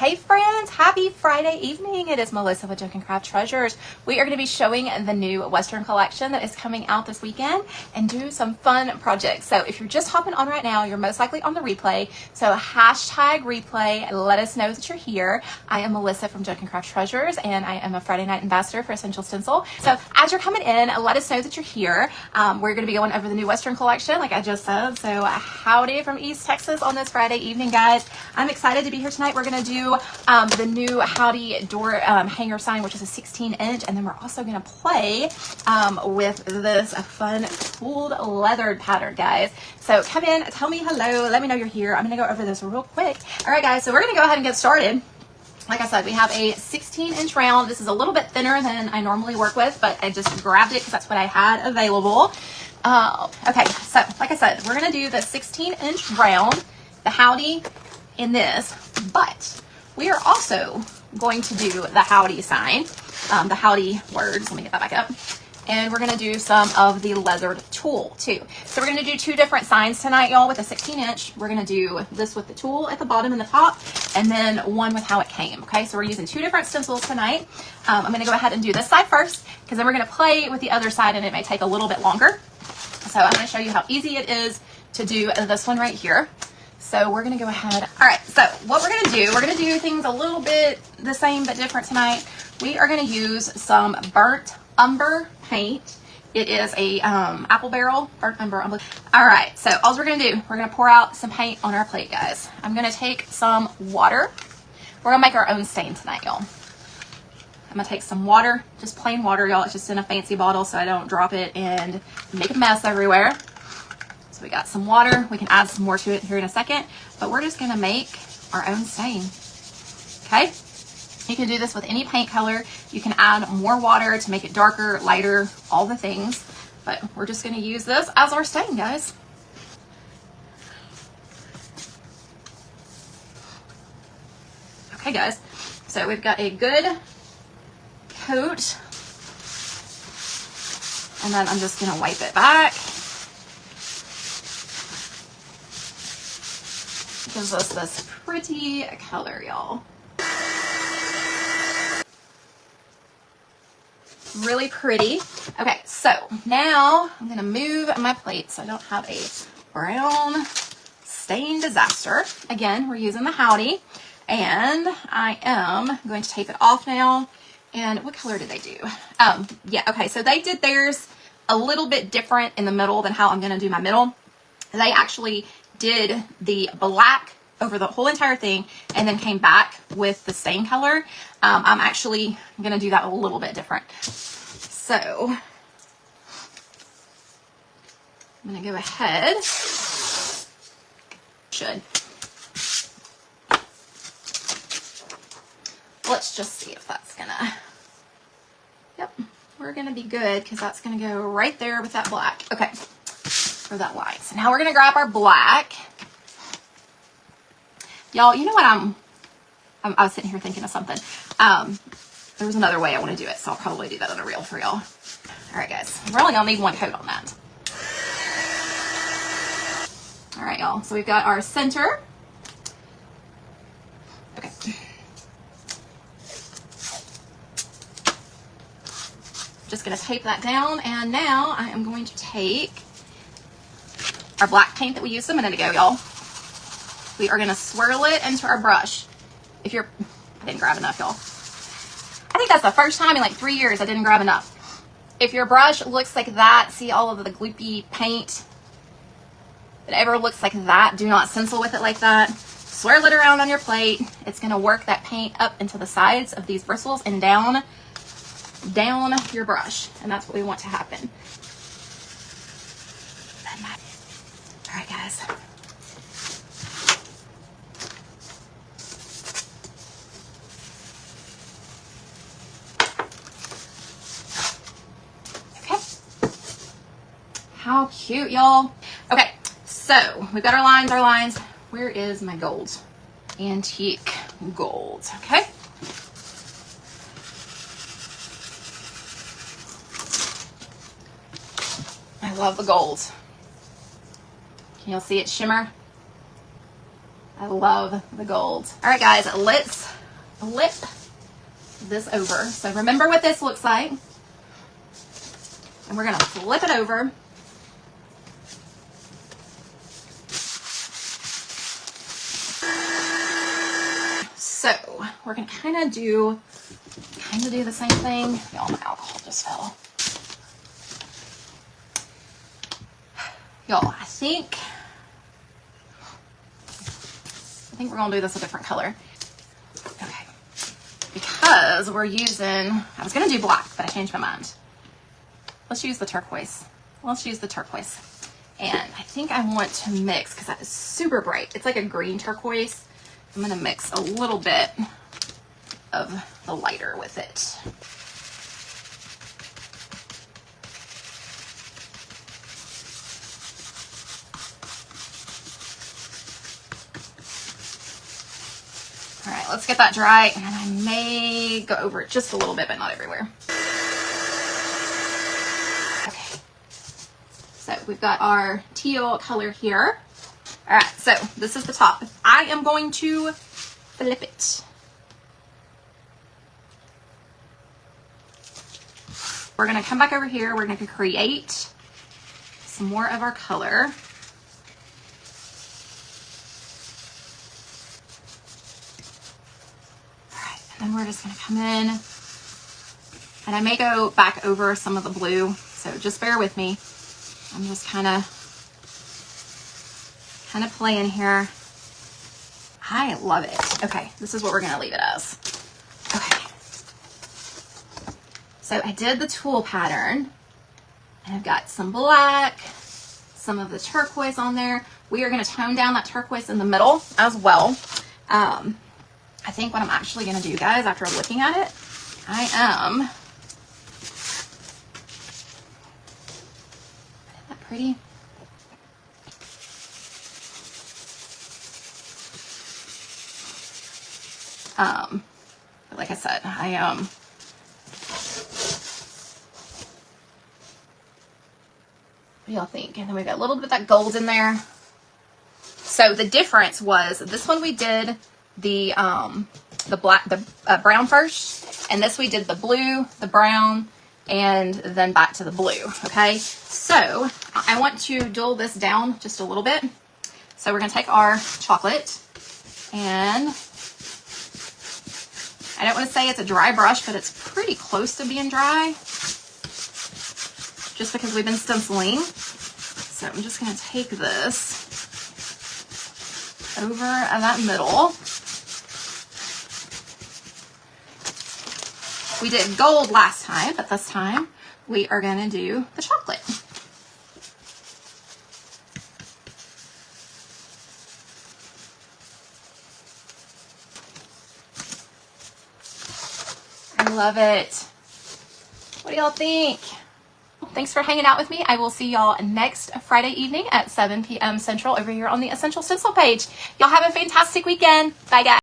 Hey friends, happy Friday evening. It is Melissa with Joke and Craft Treasures. We are going to be showing the new Western collection that is coming out this weekend and do some fun projects. So if you're just hopping on right now, you're most likely on the replay. So hashtag replay, let us know that you're here. I am Melissa from Joke and Craft Treasures and I am a Friday night ambassador for Essential Stencil. So as you're coming in, let us know that you're here. We're going to be going over the new Western collection like I just said. So howdy from East Texas on this Friday evening, guys. I'm excited to be here tonight. We're going to do the new Howdy door hanger sign, which is a 16-inch, and then we're also going to play with this fun tooled leathered pattern, guys. So come in, tell me hello, let me know you're here. I'm going to go over this real quick. All right, guys, so we're going to go ahead and get started. Like I said, we have a 16-inch round. This is a little bit thinner than I normally work with, but I just grabbed it because that's what I had available. Okay, so like I said, we're going to do the 16-inch round, the Howdy in this, but we are also going to do the Howdy sign, the Howdy words. Let me get that back up. And we're going to do some of the leathered tool too. So we're going to do two different signs tonight, y'all, with a 16-inch. We're going to do this with the tool at the bottom and the top, and then one with how it came. Okay, so we're using two different stencils tonight. I'm going to go ahead and do this side first, because then we're going to play with the other side, and it may take a little bit longer. So I'm going to show you how easy it is to do this one right here. So we're going to go ahead. All right, so what we're going to do things a little bit the same but different tonight. We are going to use some burnt umber paint. It is a apple barrel, burnt umber. All right, so all we're going to do, we're going to pour out some paint on our plate, guys. I'm going to take some water. We're going to make our own stain tonight, y'all. I'm going to take some water, just plain water, y'all. It's just in a fancy bottle so I don't drop it and make a mess everywhere. So we got some water. We can add some more to it here in a second, but we're just going to make our own stain. Okay? You can do this with any paint color. You can add more water to make it darker, lighter, all the things, but we're just going to use this as our stain, guys. Okay, guys. So we've got a good coat, and then I'm just going to wipe it back. Gives us this pretty color, y'all. Really pretty. Okay, so now I'm gonna move my plate so I don't have a brown stain disaster. Again, we're using the Howdy, and I am going to tape it off now. And what color did they do? Yeah, okay, so they did theirs a little bit different in the middle than how I'm gonna do my middle. They actually did the black over the whole entire thing and then came back with the stain color. I'm actually going to do that a little bit different. So I'm going to go ahead. Let's just see if that's going to, yep, we're going to be good because that's going to go right there with that black. Okay. For that white. So now we're going to grab our black. Y'all, you know what I was sitting here thinking of something. There was another way I want to do it, so I'll probably do that on a reel for y'all. All right, guys. We're only going to need one coat on that. All right, y'all. So we've got our center. Okay. Just going to tape that down, and now I am going to take our black paint that we used a minute ago, y'all. We are going to swirl it into our brush. If you're, I didn't grab enough, y'all. I think that's the first time in like 3 years I didn't grab enough. If your brush looks like that, see all of the gloopy paint that ever looks like that, do not stencil with it like that. Swirl it around on your plate. It's going to work that paint up into the sides of these bristles and down your brush. And that's what we want to happen. All right, guys. Okay. How cute, y'all. Okay, so we've got our lines. Where is my gold? Antique gold, okay? I love the gold. Can y'all see it shimmer? I love the gold. All right, guys, let's flip this over. So remember what this looks like. And we're going to flip it over. So we're going to kind of do the same thing. Y'all, my alcohol just fell. Y'all, I think we're going to do this a different color. Okay. Because we're using, I was going to do black, but I changed my mind. Let's use the turquoise. Let's use the turquoise. And I think I want to mix, because that is super bright. It's like a green turquoise. I'm going to mix a little bit of the lighter with it. All right, let's get that dry, and I may go over it just a little bit, but not everywhere. Okay, so we've got our teal color here. All right, so this is the top. I am going to flip it. We're gonna come back over here. We're gonna create some more of our color. All right, and then we're just gonna come in, and I may go back over some of the blue, so just bear with me. I'm just kind of playing here. I love it. Okay, this is what we're gonna leave it as. Okay. So I did the tulle pattern, and I've got some black, some of the turquoise on there. We are gonna tone down that turquoise in the middle as well. I think what I'm actually gonna do, guys, after looking at it, I am, isn't that pretty? But like I said, I am, what do y'all think? And then we got a little bit of that gold in there. So the difference was this one we did the brown first, and this we did the blue, the brown, and then back to the blue. Okay, so I want to dull this down just a little bit. So we're gonna take our chocolate, and I don't want to say it's a dry brush, but it's pretty close to being dry, just because we've been stenciling. So I'm just going to take this over that middle. We did gold last time, but this time we are going to do the chocolate. I love it. What do y'all think? Thanks for hanging out with me. I will see y'all next Friday evening at 7 p.m. Central over here on the Essential Stencil page. Y'all have a fantastic weekend. Bye, guys.